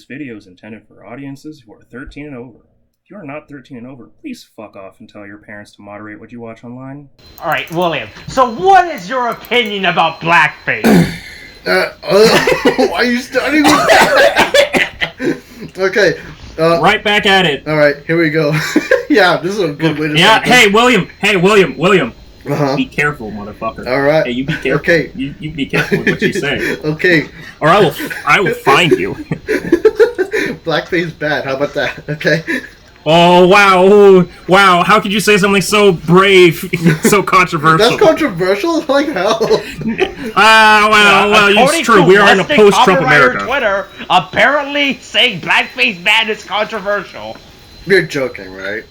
This video is intended for audiences who are 13 and over. If you are not 13 and over, please fuck off and tell your parents to moderate what you watch online. Alright, William, so what is your opinion about blackface? Why are you starting with that? Okay. Right back at it. Alright, here we go. Yeah, this is a good way to start. Hey, William. Uh-huh. Be careful, motherfucker. Alright. Hey, you be careful. Okay. You be careful with what you say. Okay. Or I will find you. Blackface bad, how about that? Okay. Oh, wow. Ooh, wow. How could you say something so brave, so controversial? That's controversial? Like hell. Well, it's true. We are in a post-Trump America. Twitter, apparently saying blackface ban is controversial. You're joking, right?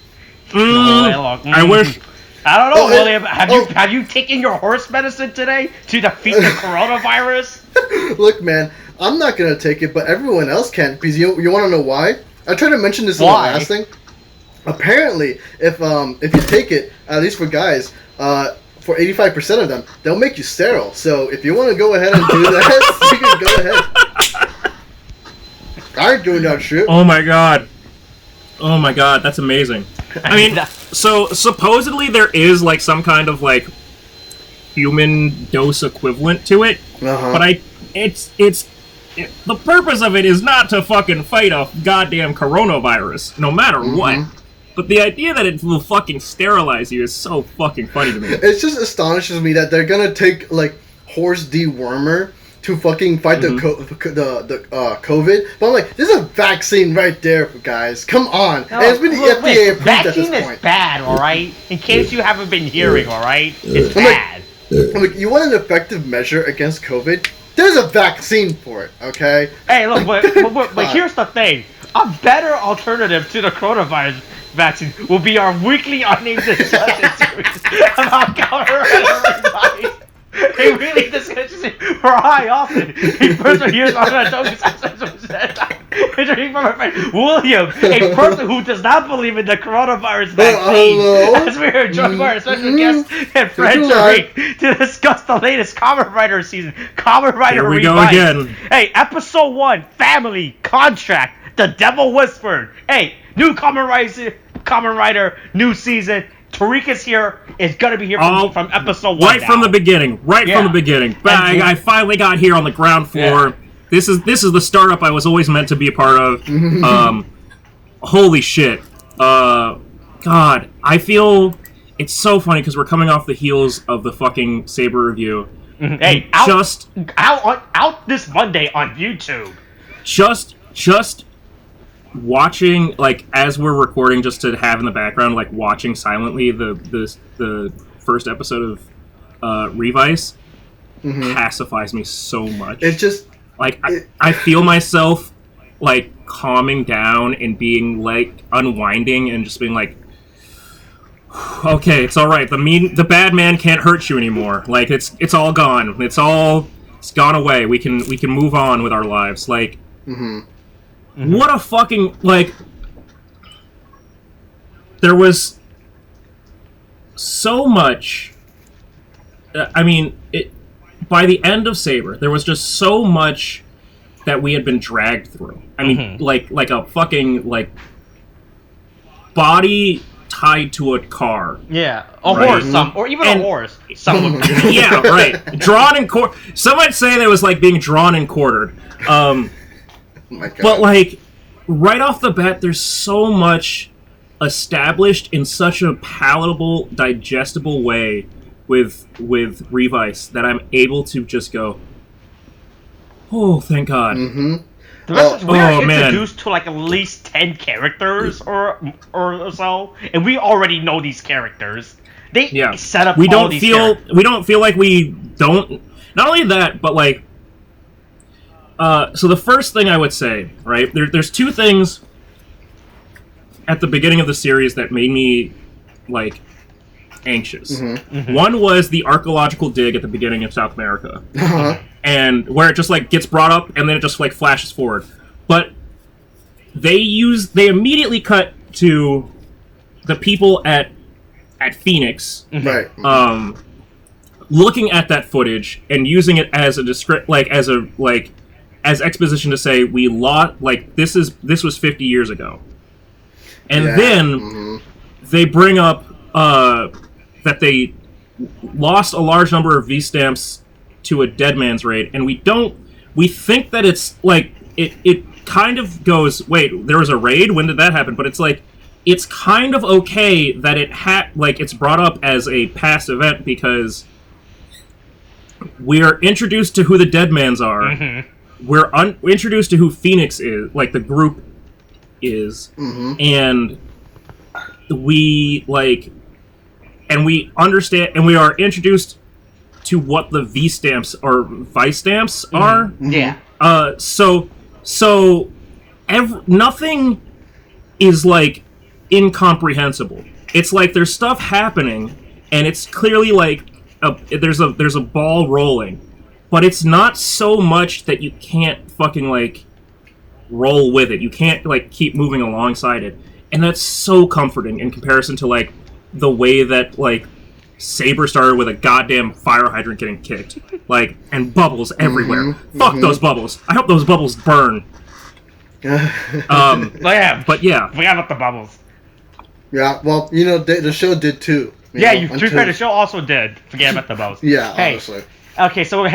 I wish... I don't know, William. Have you taken your horse medicine today to defeat the coronavirus? Look, man, I'm not gonna take it, but everyone else can. Because you want to know why? I tried to mention this in the last thing. Apparently, if you take it, at least for guys, for 85% of them, they'll make you sterile. So if you want to go ahead and do that, you can go ahead. I ain't doing that shit. Oh my god, that's amazing. I mean, so supposedly there is like some kind of like human dose equivalent to it, but the purpose of it is not to fucking fight a goddamn coronavirus, no matter what. But the idea that it will fucking sterilize you is so fucking funny to me. It just astonishes me that they're gonna take like horse dewormer to fucking fight the COVID. But I'm like, there's a vaccine right there, guys. Come on. No, and it's been FDA approved at this point. Vaccine is bad, alright? In case you haven't been hearing, alright? It's bad. Like, you want an effective measure against COVID? There's a vaccine for it, okay? Hey, look, but here's the thing. A better alternative to the coronavirus vaccine will be our weekly unnamed discussion series about Kamen Rider Revice. A really discussion for high often. A person hears on a tokusatsu from our friend William, a person who does not believe in the coronavirus vaccine. As we are joined by our special guest and friend Tariq to discuss the latest Kamen Rider season, Kamen Rider Revice. Here we go again. Hey, episode 1, Family, Contract, The Devil Whispered. Hey, new Kamen Rider, new season. Tariq is here. Is gonna be here from episode 1. Right now. From the beginning. From the beginning. But I finally got here on the ground floor. Yeah. This is the startup I was always meant to be a part of. Holy shit. God, I feel it's so funny because we're coming off the heels of the fucking Saber review. Hey, out this Monday on YouTube. Just watching, like, as we're recording, just to have in the background, like, watching silently the first episode of Revice pacifies me so much. It's just... Like, I feel myself, like, calming down and being, like, unwinding and just being like, okay, it's alright, the bad man can't hurt you anymore. Like, it's all gone. It's gone away. We can move on with our lives. Like, what a fucking, like, there was so much, I mean, by the end of Saber, there was just so much that we had been dragged through. I mean, like a fucking, like, body tied to a car. Yeah, a horse, or even a horse. Yeah, right. Drawn and quartered. Some might say that it was like being drawn and quartered. But, like, right off the bat, there's so much established in such a palatable, digestible way with Revice that I'm able to just go, oh, thank God. The rest is we are introduced to like at least 10 characters or so, and we already know these characters. They set up all these characters. We don't feel like we don't... Not only that, but like... so the first thing I would say, right, there's two things at the beginning of the series that made me, like, anxious. One was the archaeological dig at the beginning of South America. And where it just, like, gets brought up and then it just, like, flashes forward. But they immediately cut to the people at Phoenix. Looking at that footage and using it as a as exposition to say we lost. Like this was 50 years ago, and then they bring up that they lost a large number of V stamps to a dead man's raid, and we think that it's like it kind of goes, wait, there was a raid? When did that happen? But it's like, it's kind of okay that it's brought up as a past event because we're introduced to who the dead mans are. Mm-hmm. We're introduced to who Phoenix is, like the group is, and we understand, and we are introduced to what the V stamps or Vice stamps are. Yeah. So nothing is like incomprehensible. It's like there's stuff happening, and it's clearly like there's a ball rolling, but it's not so much that you can't fucking like roll with it. You can't like keep moving alongside it, and that's so comforting in comparison to like the way that like Saber started with a goddamn fire hydrant getting kicked, like, and bubbles everywhere. Fuck those bubbles. I hope those bubbles burn. But yeah, forgot about the bubbles. Yeah, well, you know, the show did too. The show also did. Forget about the bubbles. Yeah, honestly. Okay, so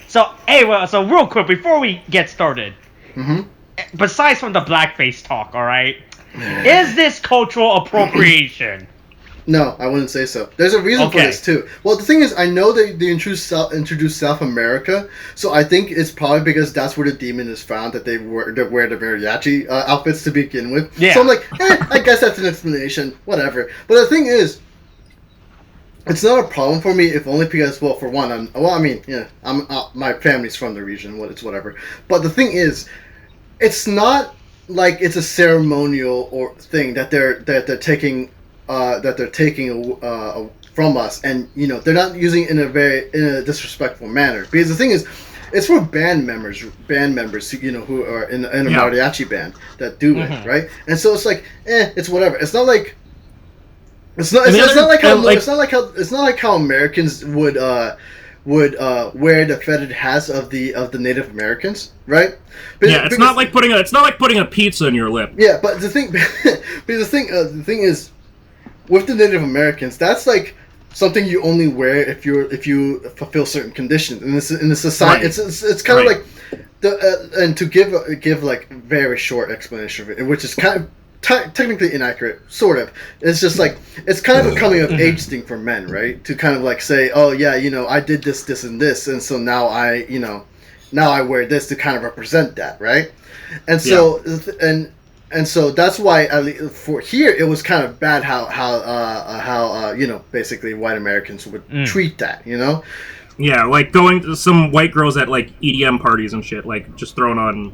so real quick before we get started, besides from the blackface talk, all right, is this cultural appropriation? No, I wouldn't say so. There's a reason for this too. Well, the thing is, I know they introduced South America, so I think it's probably because that's where the demon is found, that they wear the mariachi outfits to begin with. Yeah. So I'm like, I guess that's an explanation. Whatever. But the thing is, it's not a problem for me, if only because, well, for one, my family's from the region. It's whatever. But the thing is, it's not like it's a ceremonial or thing that they're taking. From us, and you know they're not using it in a disrespectful manner, because the thing is, it's for band members who are in a mariachi band that do it, right? And so it's like, it's whatever. It's not like how Americans would wear the feathered hats of the Native Americans, right? It's not like putting a pizza in your lip. Yeah, but the thing is, with the Native Americans, that's like something you only wear if you fulfill certain conditions in the society. Right. It's kind of like and to give like very short explanation of it, which is kind of technically inaccurate, sort of. It's just like, it's kind of a coming of age thing for men, right? To kind of like say, oh yeah, you know, I did this, and this, and so now I wear this to kind of represent that, right? And so And so that's why, for here, it was kind of bad how basically white Americans would treat that, you know? Yeah, like going to some white girls at like EDM parties and shit, like just throwing on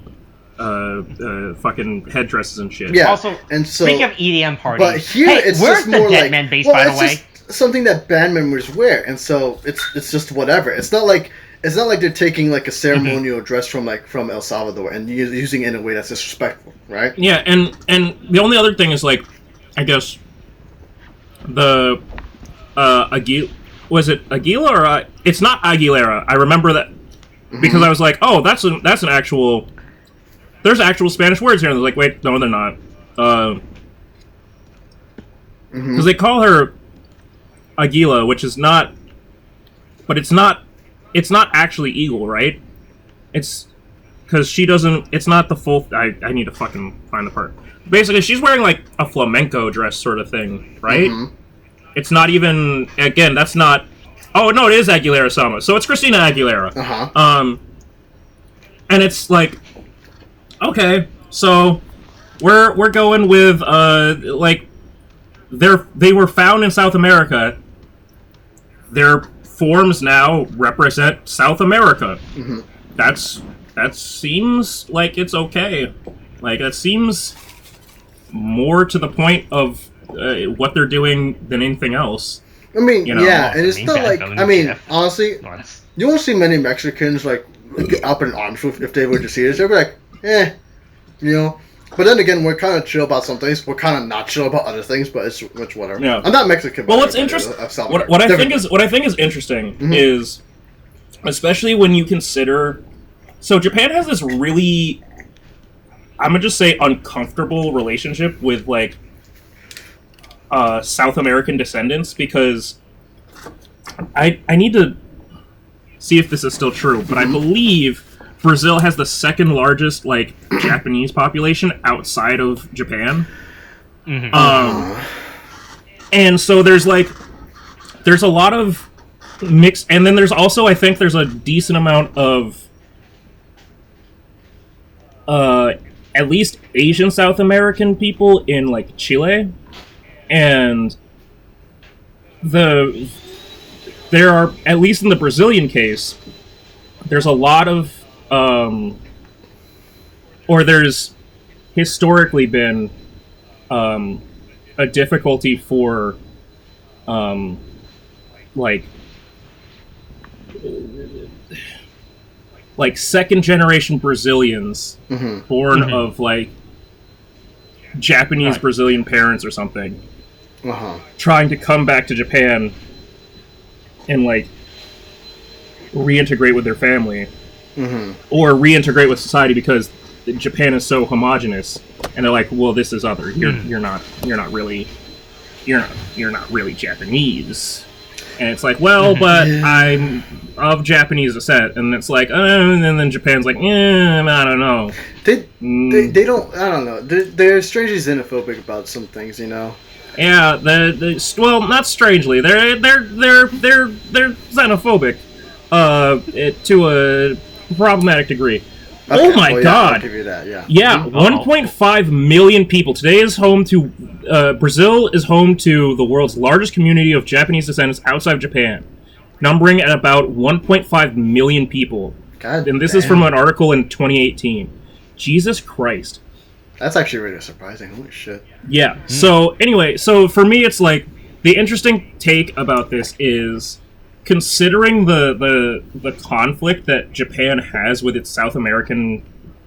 fucking headdresses and shit. Yeah. Also, and so, speaking of EDM parties, but here it's where's just the more Dead Man base, by the way? Just something that band members wear, and so it's just whatever. It's not like they're taking like a ceremonial dress from El Salvador and using it in a way that's disrespectful, right? Yeah, and the only other thing is, like, I guess the was it Aguila or it's not Aguilera? I remember that because I was like, oh, that's an actual. There's actual Spanish words here, and I was like, wait, no, they're not. Because they call her Aguila, which is not, but it's not actually eagle, right? It's because she doesn't. It's not the full. I need to fucking find the part. Basically, she's wearing like a flamenco dress sort of thing, right? It's not even. Again, that's not. Oh no, it is Aguilera Sama. So it's Christina Aguilera. And it's like, okay, so we're going with like they were found in South America. Their forms now represent South America. That seems like it's okay. Like, that seems more to the point of what they're doing than anything else. I mean, yeah, and it's not like, I mean, honestly, you won't see many Mexicans like up in arms if they were to see this. They'd be like, you know. But then again, we're kind of chill about some things. We're kind of not chill about other things, but it's whatever. Yeah. I'm not Mexican. Well, what's interesting? What I think is interesting is, especially when you consider So Japan has this really, I'm gonna just say, uncomfortable relationship with like South American descendants, because I need to see if this is still true, but I believe Brazil has the second largest like Japanese population outside of Japan. And so there's a lot of mixed, and then there's also, I think there's a decent amount of at least Asian South American people in like Chile, and there are, at least in the Brazilian case, there's a lot of or there's historically been a difficulty for like second generation Brazilians born of like Japanese Brazilian parents or something, trying to come back to Japan and like reintegrate with their family, or reintegrate with society, because Japan is so homogenous, and they're like, well, this is other. You're not really Japanese. And it's like, well, but I'm of Japanese descent, and it's like, and then Japan's like, I don't know. They don't. I don't know. They're strangely xenophobic about some things, you know. Yeah, well, not strangely. They're xenophobic, to a problematic degree. Okay, oh my God! I'll give you that. Yeah. Yeah, 1.5 million people. Today is home to Brazil is home to the world's largest community of Japanese descendants outside of Japan, numbering at about 1.5 million people. God. And this is from an article in 2018. Jesus Christ. That's actually really surprising. Holy shit. Yeah. So anyway, so for me, it's like the interesting take about this is, considering the conflict that Japan has with its South American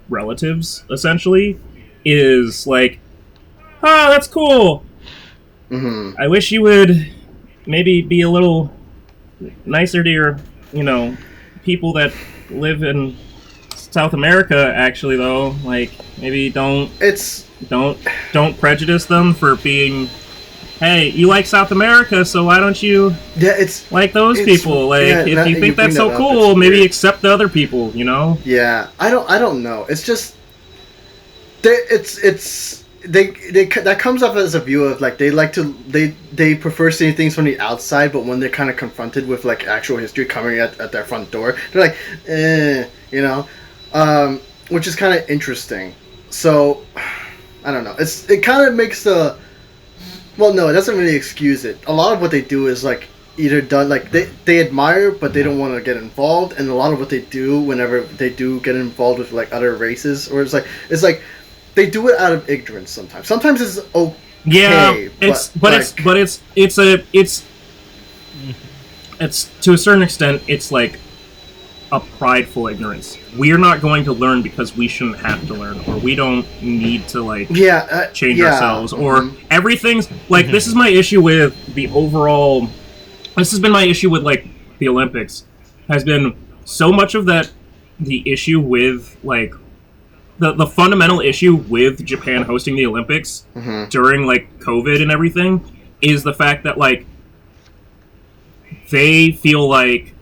relatives, essentially, is like, that's cool. I wish you would maybe be a little nicer to your, people that live in South America, actually, though. Like, maybe don't prejudice them for being, hey, you like South America, so why don't you like those people? Like, if you think that's so cool, maybe accept the other people, Yeah, I don't know. It's just that comes up as a view of like they prefer seeing things from the outside, but when they're kind of confronted with like actual history coming at their front door, they're like, which is kind of interesting. So I don't know. It kind of makes the Well, no, it doesn't really excuse it. A lot of what they do is like either done like they admire, but they don't want to get involved. And a lot of what they do whenever they do get involved with like other races, or it's like they do it out of ignorance. Sometimes it's okay. Yeah, it's to a certain extent it's like a prideful ignorance. We're not going to learn because we shouldn't have to learn, or we don't need to change ourselves, or everything's like this is my issue with the overall. This has been my issue with like the Olympics. Has been so much of that the issue with like the fundamental issue with Japan hosting the Olympics during like COVID and everything is the fact that like they feel like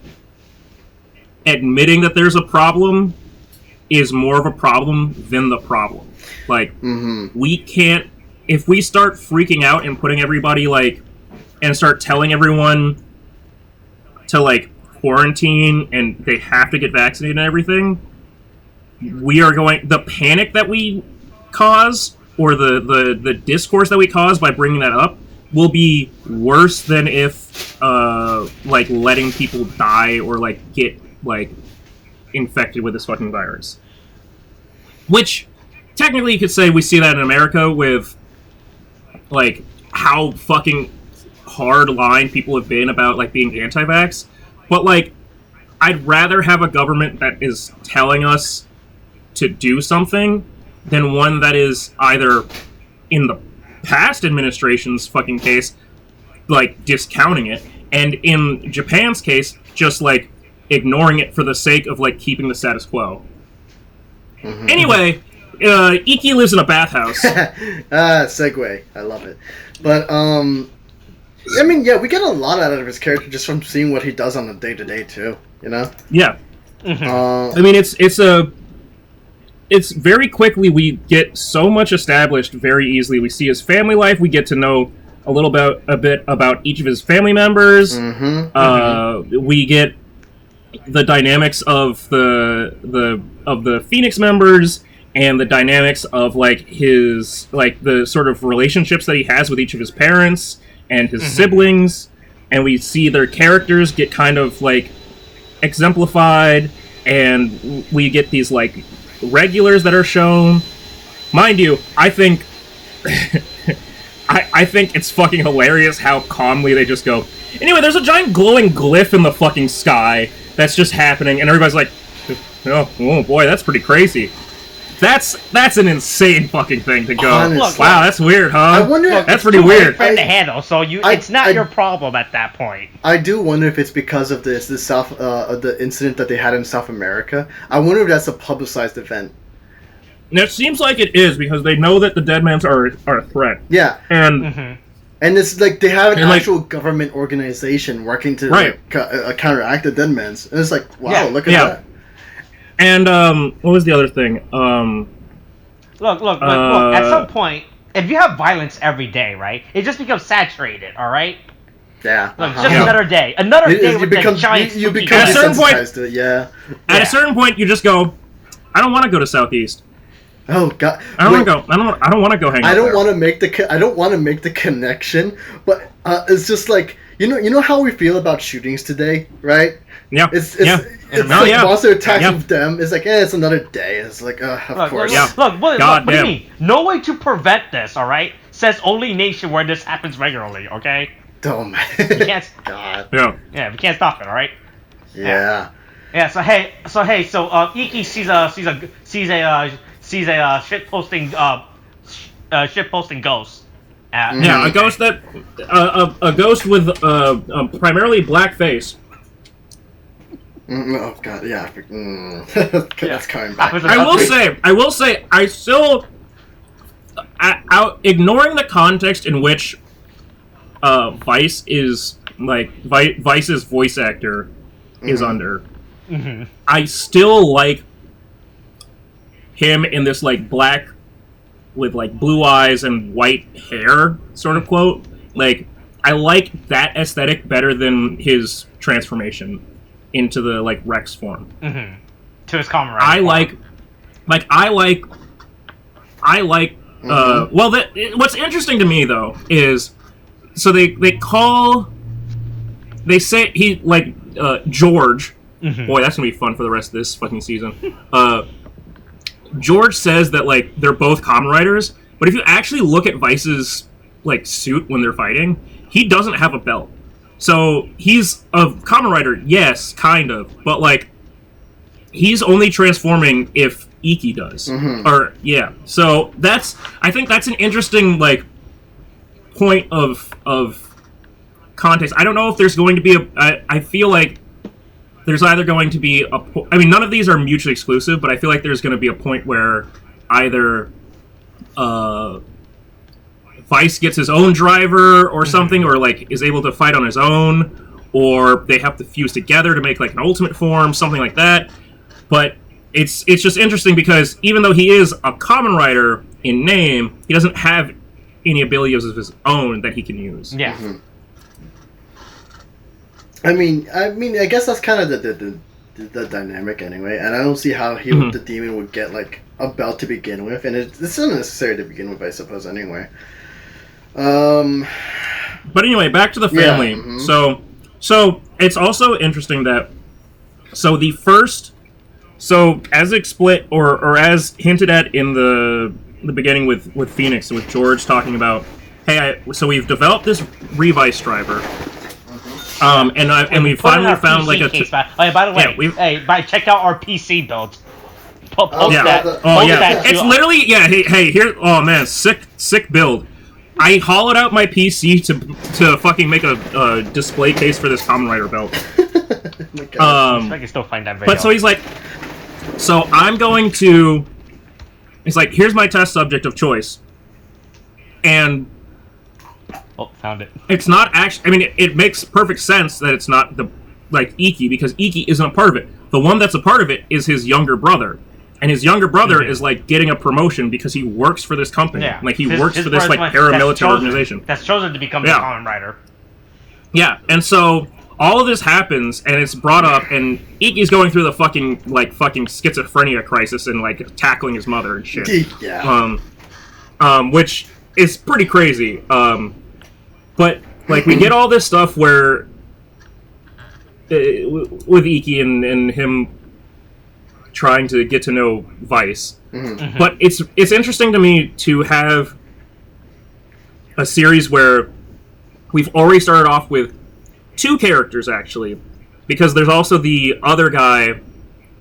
admitting that there's a problem is more of a problem than the problem. Like, we can't... If we start freaking out and putting everybody, like... And start telling everyone to, like, quarantine and they have to get vaccinated and everything, we are going... The panic that we cause, or the discourse that we cause by bringing that up, will be worse than if, like, letting people die or, like, get... like, infected with this fucking virus. Which, technically you could say we see that in America with, like, how fucking hard line people have been about, like, being anti-vax. But, like, I'd rather have a government that is telling us to do something than one that is either, in the past administration's fucking case, like, discounting it, and in Japan's case, just, like, ignoring it for the sake of, like, keeping the status quo. Anyway, Iki lives in a bathhouse. Segue. I love it. But, I mean, yeah, we get a lot out of his character just from seeing what he does on a day-to-day, too, you know? Yeah. I mean, it's very quickly, we get so much established very easily. We see his family life, we get to know a bit about each of his family members. We get the dynamics of the Phoenix members and the dynamics of the sort of relationships that he has with each of his parents and his siblings, and we see their characters get kind of exemplified, and we get these regulars that are shown. Mind you, I think I think it's fucking hilarious how calmly they just go, anyway, there's a giant glowing glyph in the fucking sky that's just happening, and everybody's like, oh boy, that's pretty crazy. That's an insane fucking thing to go, Honestly. wow, that's weird, huh? I wonder... That's pretty weird. For him to handle, so it's not your problem at that point. I do wonder if it's because of the incident that they had in South America. I wonder if that's a publicized event. It seems like it is, because they know that the Deadmans are a threat. Yeah. And and it's they have an actual government organization working to counteract the Deadmans. And it's like, wow, look at that. And what was the other thing? Look. At some point, if you have violence every day, right, it just becomes saturated. All right. Yeah. Look, just another day with the giant. You become at a certain point. At a certain point, you just go, I don't want to go to Southeast. Oh God! I don't want to go. I don't want to go hang out. I don't want to make the connection, but it's just you know how we feel about shootings today, right? Yeah. It's monster attacks with them. It's it's another day. It's of course. Look, what do you mean? No way to prevent this. All right, says only nation where this happens regularly. Okay. Oh man. You can't. God. Yeah, we can't stop it. All right. Yeah. Yeah. So Iki sees a shit posting ghost. A ghost a ghost with primarily black face. Oh God, yeah. That's coming back. I will say, I still, ignoring the context in which Vice is Vice's voice actor is under. I still like him in this black with blue eyes and white hair sort of quote. I like that aesthetic better than his transformation into the Rex form. To his Kamen Rider. What's interesting to me though is, so they say he George. Boy, that's gonna be fun for the rest of this fucking season. George says that they're both Kamen Riders, but if you actually look at Vice's suit when they're fighting, he doesn't have a belt. So he's a Kamen Rider, yes, kind of, but he's only transforming if Iki does. Or so I think that's an interesting point of context. I don't know if there's going to be I feel like there's either going to be I mean, none of these are mutually exclusive, but I feel like there's going to be a point where either Vice gets his own driver or something, or is able to fight on his own, or they have to fuse together to make an ultimate form, something like that. But it's just interesting because even though he is a Kamen Rider in name, he doesn't have any abilities of his own that he can use. Yeah. I mean, I guess that's kind of the dynamic anyway, and I don't see how the demon would get a belt to begin with, and it's not necessary to begin with, I suppose, anyway. But anyway, back to the family. So it's also interesting that as explicit or as hinted at in the beginning with Phoenix, with George talking about, hey, so we've developed this Revice driver. And we finally found by the way, check out our PC build. It's literally Hey, here. Oh man, sick build. I hollowed out my PC to fucking make a display case for this Kamen Rider belt. I can still find that video. But so he's like, so I'm going to It's like, here's my test subject of choice. And Oh, found it. it's not actually... I mean, it makes perfect sense that it's not the Iki, because Iki isn't a part of it. The one that's a part of it is his younger brother. And his younger brother is, like, getting a promotion because he works for this company. Yeah. Like, he works for this, like, brother's paramilitary organization. That's chosen to become the Kamen Rider. Yeah, and so all of this happens, and it's brought up, and Iki's going through the fucking schizophrenia crisis and, like, tackling his mother and shit. Yeah. Which is pretty crazy. But, like, we get all this stuff where... with Iki and him trying to get to know Vice. But it's interesting to me to have a series where we've already started off with 2 characters, actually, because there's also the other guy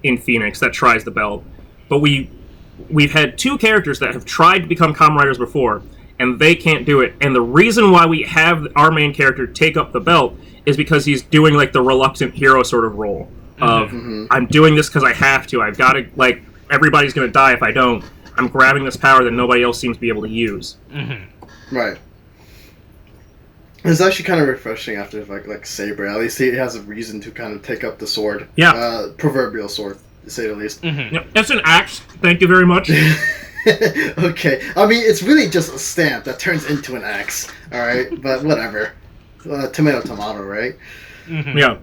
in Phoenix that tries the belt. But we've had 2 characters that have tried to become Kamen Riders before, and they can't do it. And the reason why we have our main character take up the belt is because he's doing, like, the reluctant hero sort of role of, I'm doing this because I have to. I've got to, like, everybody's going to die if I don't. I'm grabbing this power that nobody else seems to be able to use. Right. It's actually kind of refreshing after, like Saber. At least he has a reason to kind of take up the sword. Yeah. Proverbial sword, to say the least. Yep, it's an axe. Thank you very much. Okay. I mean, it's really just a stamp that turns into an axe. Alright? But whatever. Tomato, tomato, right? Yeah.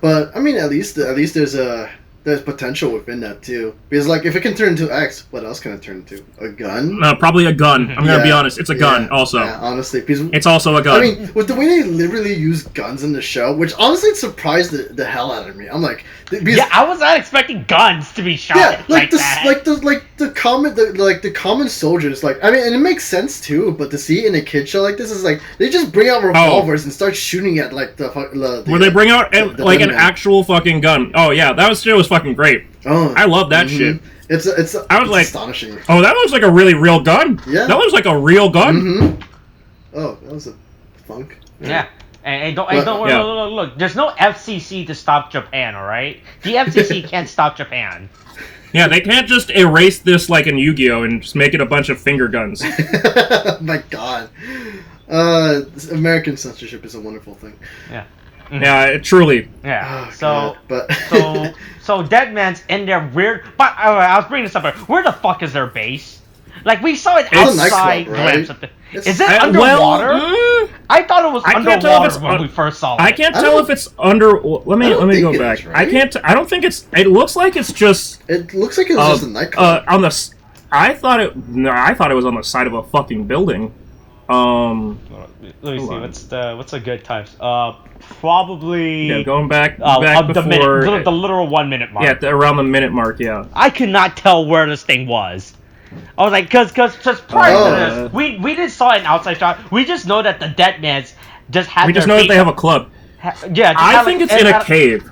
But, I mean, at least there's potential within that, too. Because, like, if it can turn into X, what else can it turn into? A gun? Probably a gun. I'm going to be honest. It's a gun, also. Yeah, honestly. Because, it's also a gun. I mean, with the way they literally use guns in the show, which honestly surprised the hell out of me. I'm like... Because, yeah, I was not expecting guns to be shot like that. The common soldiers, like, I mean, and it makes sense, too, but to see it in a kid show like this is like, they just bring out revolvers and start shooting at, like, where they bring out, like, an actual fucking gun. Oh, yeah, that shit was fucking great. Oh, I love that shit. It's astonishing. Oh, that looks like a really real gun. Yeah. That looks like a real gun. Oh, that was a funk. Yeah. And don't worry, look, there's no FCC to stop Japan, alright? The FCC can't stop Japan. Yeah, they can't just erase this like in Yu-Gi-Oh! And just make it a bunch of finger guns. My god. American censorship is a wonderful thing. Yeah. Yeah, truly. Yeah. Oh, God, so Deadman's in their weird... But I was bringing this up. Where the fuck is their base? Like, we saw an outside glimpse of the... Is it underwater? I thought it was underwater when we first saw it. I can't tell if it's under... Let me go back. Is, right? I don't think it's... It looks like it's just... It looks like it was just a nightclub. On the... I thought it was on the side of a fucking building. Let me see. What's a good time? Probably. Yeah, going back before the literal 1 minute mark. Yeah, around the minute mark. Yeah. I could not tell where this thing was. I was like, because prior to this, we didn't saw an outside shot. We just know that the Deadmans just have. We just know that they have a club. I think it's in a cave.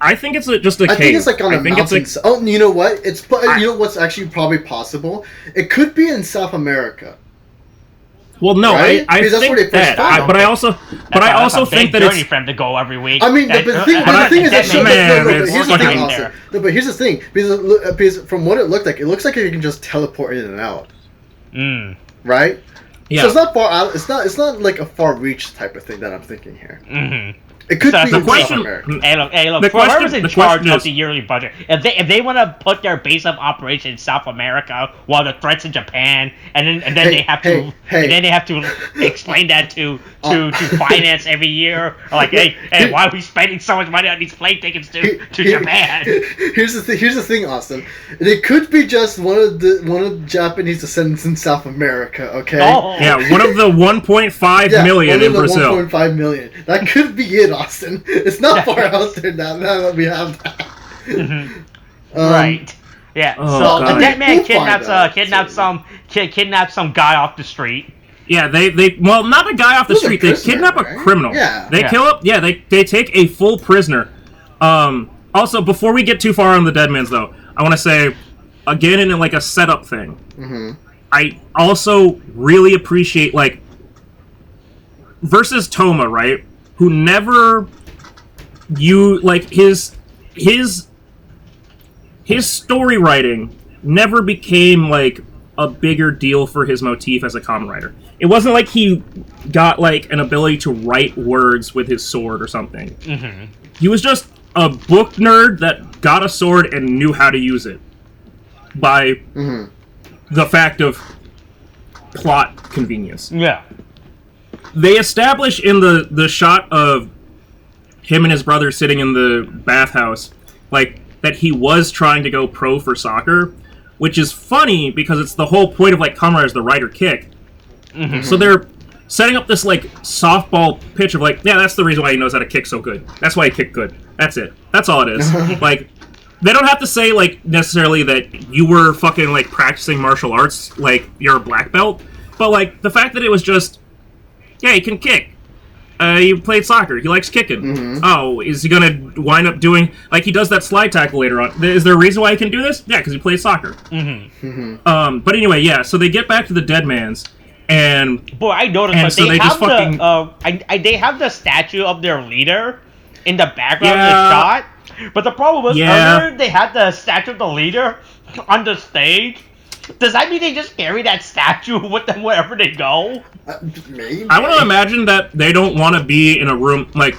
I think it's just a cave. I think it's like on a mountain. Oh, you know what? You know what's actually probably possible? It could be in South America. Well, no, right? I think that, but I also think that it's for them to go every week. I mean, but the thing is that here's the thing, Austin. No, but here's the thing, because from what it looked like it can just teleport in and out. Right? Yeah. So it's not far out. It's not like a far reach type of thing that I'm thinking here. It could be the question. Hey, look. Whoever's in charge of the yearly budget, if they want to put their base of operation in South America while the threats in Japan, and then they have to explain that to finance every year, like, hey, why are we spending so much money on these plane tickets to Japan? Here's the thing, Austin. It could be just one of the Japanese descendants in South America. Okay. Oh. Yeah, one of the 1.5 million in Brazil. 1.5 million. That could be it. Austin. It's not far out there now that we have that. Right. Yeah. So that man kidnaps some guy off the street. Yeah, they not a guy off the street. They kidnap a criminal. Yeah. They kill up. Yeah, they take a full prisoner. Also, before we get too far on the Deadmans, though, I want to say again in like a setup thing. I also really appreciate like versus Toma, right? Who never his story writing never became like a bigger deal for his motif as a Kamen Rider. It wasn't like he got like an ability to write words with his sword or something. Mm-hmm. He was just a book nerd that got a sword and knew how to use it by the fact of plot convenience. Yeah. They establish in the shot of him and his brother sitting in the bathhouse, like, that he was trying to go pro for soccer, which is funny because it's the whole point of, like, Kamen Rider is the rider kick. Mm-hmm. So they're setting up this, like, softball pitch of, like, yeah, that's the reason why he knows how to kick so good. That's why he kicked good. That's it. That's all it is. Like, they don't have to say, like, necessarily that you were fucking, like, practicing martial arts, like, you're a black belt, but, like, the fact that it was just, yeah, he can kick. He played soccer. He likes kicking. Mm-hmm. Oh, is he gonna wind up doing... Like, he does that slide tackle later on. Is there a reason why he can do this? Yeah, because he plays soccer. Mm-hmm. Mm-hmm. But anyway, yeah, so they get back to the Dead Man's, and... Boy, I noticed, and so they have they have the statue of their leader in the background of the shot, but the problem was, earlier they had the statue of the leader on the stage. Does that mean they just carry that statue with them wherever they go? Maybe. I want to imagine that they don't want to be in a room, like,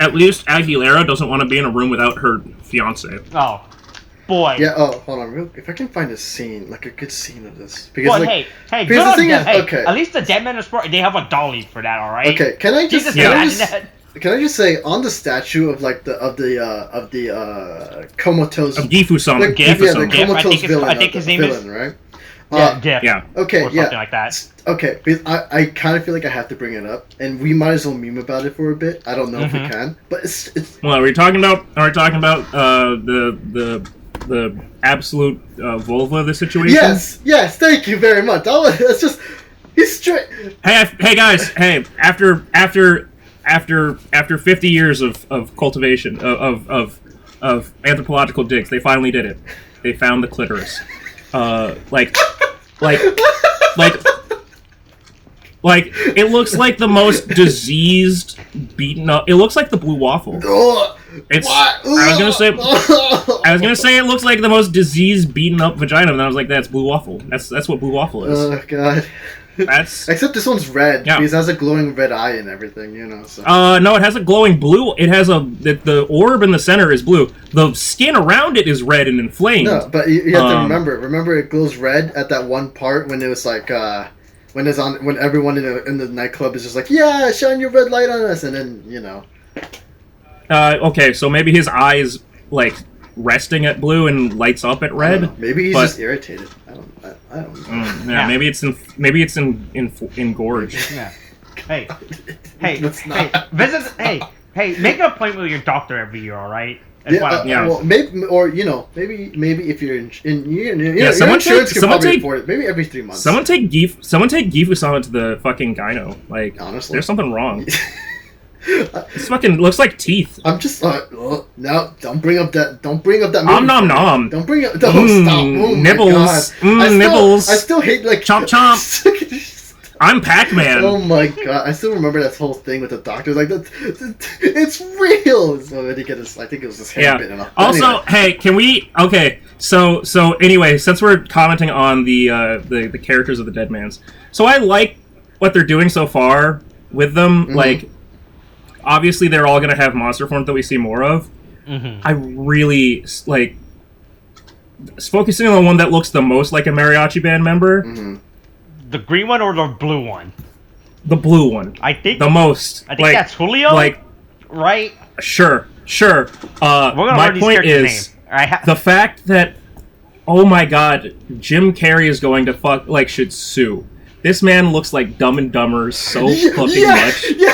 at least Aguilera doesn't want to be in a room without her fiancé. Oh, boy. Yeah, hold on. If I can find a scene, like a good scene of this. Because, well, like, hey, good on them. Hey, okay. At least the Dead Man is Sport, they have a dolly for that, alright? Okay, can I just say on the statue of like the comatose of Gifu-sama. the comatose villain. I think his name villain, right? Yeah. Okay, or something like that. Okay, because I kind of feel like I have to bring it up, and we might as well meme about it for a bit. I don't know if we can, but it's. Well, are we talking about the absolute vulva of the situation? Yes. Thank you very much. It's just he's straight. Hey guys. Hey, after 50 years of cultivation of anthropological digs, they finally did it. They found the clitoris. Like it looks like the most diseased, beaten up. It looks like the blue waffle. It's. I was gonna say it looks like the most diseased, beaten up vagina, and I was like, that's blue waffle. That's what blue waffle is. Oh god. That's except this one's red because it has a glowing red eye and everything, you know. So. No, it has a glowing blue. It has the orb in the center is blue. The skin around it is red and inflamed. No, but you have to remember it glows red at that one part when it was like when everyone in the nightclub is just like, yeah, shine your red light on us, and then you know. Okay, so maybe his eye is like resting at blue and lights up at red. Maybe he's just irritated. I don't know. Yeah, maybe it's engorged. Yeah. Hey, visit. Hey, make an appointment with your doctor every year, all right? Well, maybe, or maybe if you're someone take afford it. Maybe every 3 months. Someone take Gifu-sama to the fucking gyno. Like, honestly, there's something wrong. This fucking looks like teeth. I'm just no, don't bring up that. Nom nom. Don't bring up. Don't stop. Oh nibbles. Nibbles. I still hate like chomp chomp. I'm Pac-Man. Oh my god! I still remember that whole thing with the doctors. Like, it's real. So I think it was his hair bitten off. Also, anyway. Hey, can we? Okay, so anyway, since we're commenting on the characters of the Dead Man's, so I like what they're doing so far with them. Mm-hmm. Like, obviously, they're all gonna have monster forms that we see more of. Mm-hmm. I really like focusing on the one that looks the most like a mariachi band member. Mm-hmm. The green one or the blue one? The blue one. I think the most. I think that's Julio. Like, right? Sure. My point is the fact that, oh my god, Jim Carrey is going to should sue. This man looks like Dumb and Dumber so fucking much. Yeah.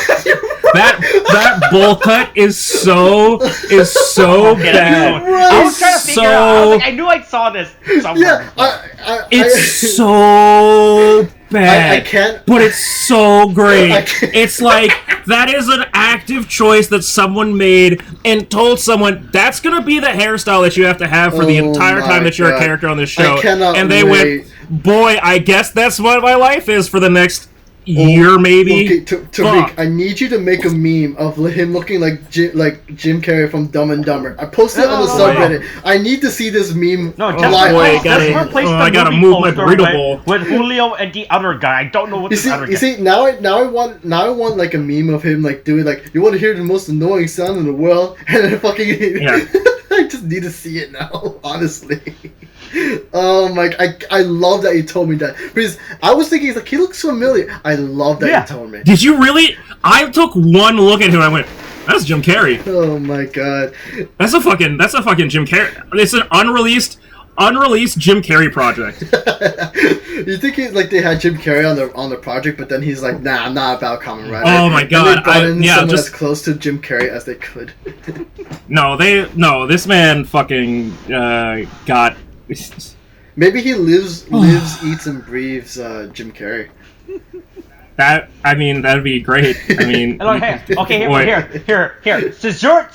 That bowl cut is so bad. I was trying to figure out. I was like, I knew I saw this somewhere. Yeah, it's so bad. I can't. But it's so great. It's like that is an active choice that someone made and told someone that's gonna be the hairstyle that you have to have for the entire time that you're a character on this show. I cannot and they went, boy, I guess that's what my life is for the next year, maybe. Okay, Tariq, I need you to make a meme of him looking like Jim Carrey from Dumb and Dumber. I posted it on the subreddit. I need to see this meme. No, just I gotta move my burrito bowl with Julio and the other guy. I don't know what the other guy. You see, now I want like a meme of him like doing like, you want to hear the most annoying sound in the world, and then fucking I just need to see it now, honestly. Oh my! I love that you told me that, because I was thinking like he looks familiar. I love that you told me. Did you really? I took one look at him. I went, "That's Jim Carrey." Oh my god! That's a fucking Jim Carrey. It's an unreleased Jim Carrey project. You think they had Jim Carrey on the project, but then he's like, "Nah, I'm not about Kamen Rider." Oh my god! And they brought in someone as close to Jim Carrey as they could. No, this man fucking got. Maybe he lives, eats, and breathes Jim Carrey. That'd be great. I mean, here. Since you're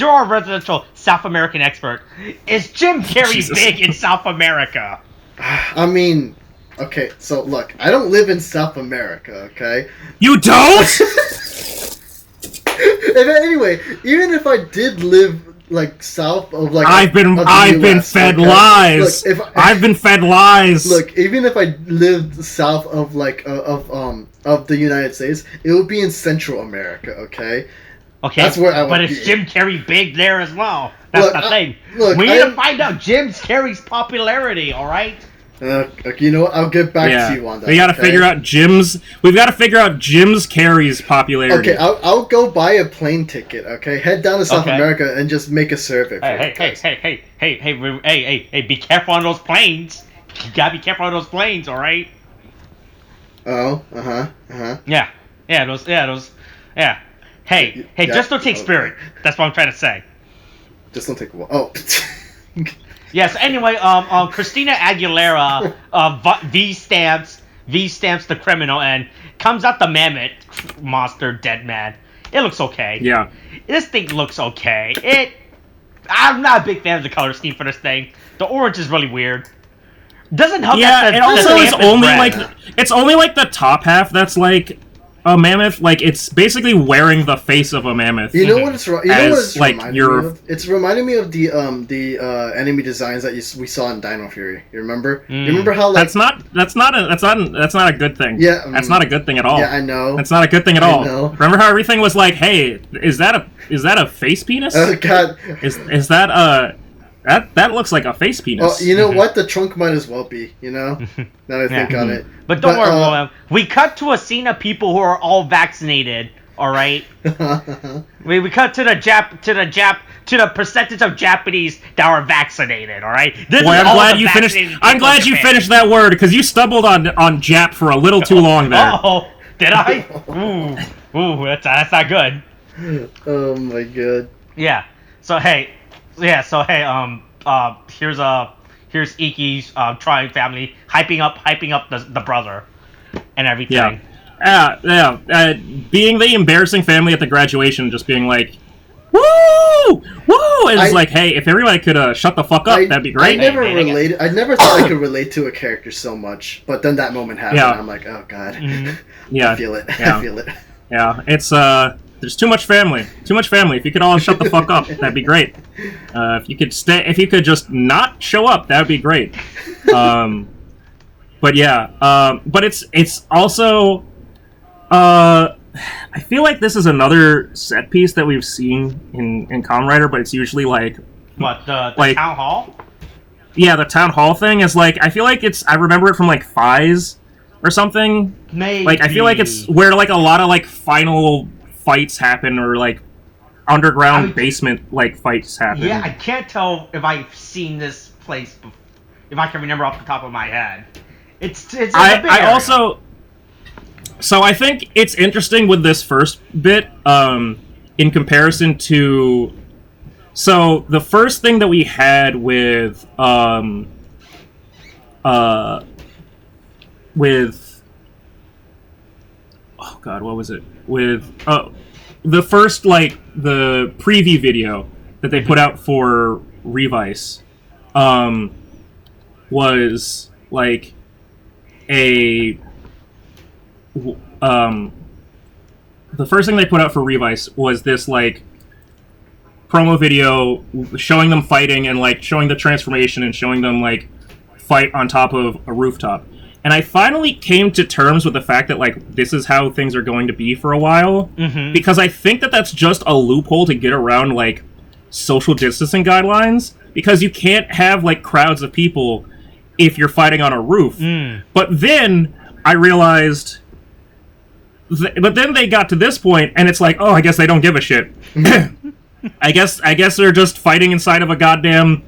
our residential South American expert, is Jim Carrey big in South America? I mean, okay. So look, I don't live in South America. Okay. You don't? Anyway, even if I did live like south of like I've been fed lies. Look, I've been fed lies. Look, even if I lived south of like of the United States, it would be in Central America. Okay. That's where I would. But is Jim Carrey big there as well? That's the thing. We need to find out Jim Carrey's popularity. All right. You know what? I'll get back to you on that. We gotta figure out We've got to figure out Jim's Carrey's popularity. Okay, I'll go buy a plane ticket. Okay, head down to South America and just make a survey. Hey! Be careful on those planes. You gotta be careful on those planes. All right. Oh. Yeah. Hey! Just don't take Spirit. That's what I'm trying to say. Just don't take what? Oh. Yes. Anyway, Christina Aguilera, V stamps the criminal and comes out the mammoth monster dead man. It looks okay. Yeah. This thing looks okay. I'm not a big fan of the color scheme for this thing. The orange is really weird. Doesn't help. Yeah, it also is only like the top half that's like a mammoth. Like it's basically wearing the face of a mammoth. You know what it's reminding me of? It's reminding me of the enemy designs that we saw in Dino Fury. You remember? You remember how like that's not a good thing. Yeah, that's not a good thing at all. Yeah, I know. That's not a good thing at all. I know. Remember how everything was like, hey, is that a face penis? Oh god. Is that That looks like a face penis. Oh, you know what? The trunk might as well be, you know? Now that I think on it. But don't worry, we cut to a scene of people who are all vaccinated, alright? we cut to the percentage of Japanese that are vaccinated, alright? I'm glad you finished that word, because you stumbled on Jap for a little too long there. Oh, did I? Ooh, that's not good. Oh my god. Yeah. So hey, here's Iki's trying family hyping up the brother and everything. Yeah. Being the embarrassing family at the graduation, just being like, woo, and it's like, hey, if everybody could shut the fuck up, that'd be great. I never thought I could relate to a character so much, but then that moment happened. And I'm like, oh god. Yeah, I feel it. Yeah. I feel it. Yeah, it's there's too much family. If you could all shut the fuck up, that'd be great. If you could just not show up, that'd be great. But yeah, but it's also, I feel like this is another set piece that we've seen in Kamen Rider, but it's usually like what the town hall. Yeah, the town hall thing is like, I feel like I remember it from like Fies or something. Maybe. Like I feel like it's where like a lot of like final fights happen, or like underground basement like fights happen. Yeah, I can't tell if I've seen this place before, if I can remember off the top of my head. It's I also, so I think it's interesting with this first bit in comparison to, so the first thing that we had with oh god, what was it? With the first, like, the preview video that they put out for Revice was like the first thing they put out for Revice was this like promo video showing them fighting and like showing the transformation and showing them like fight on top of a rooftop. And I finally came to terms with the fact that like this is how things are going to be for a while, because I think that that's just a loophole to get around like social distancing guidelines, because you can't have like crowds of people if you're fighting on a roof. But then I realized but then they got to this point and it's like, oh, I guess they don't give a shit. I guess they're just fighting inside of a goddamn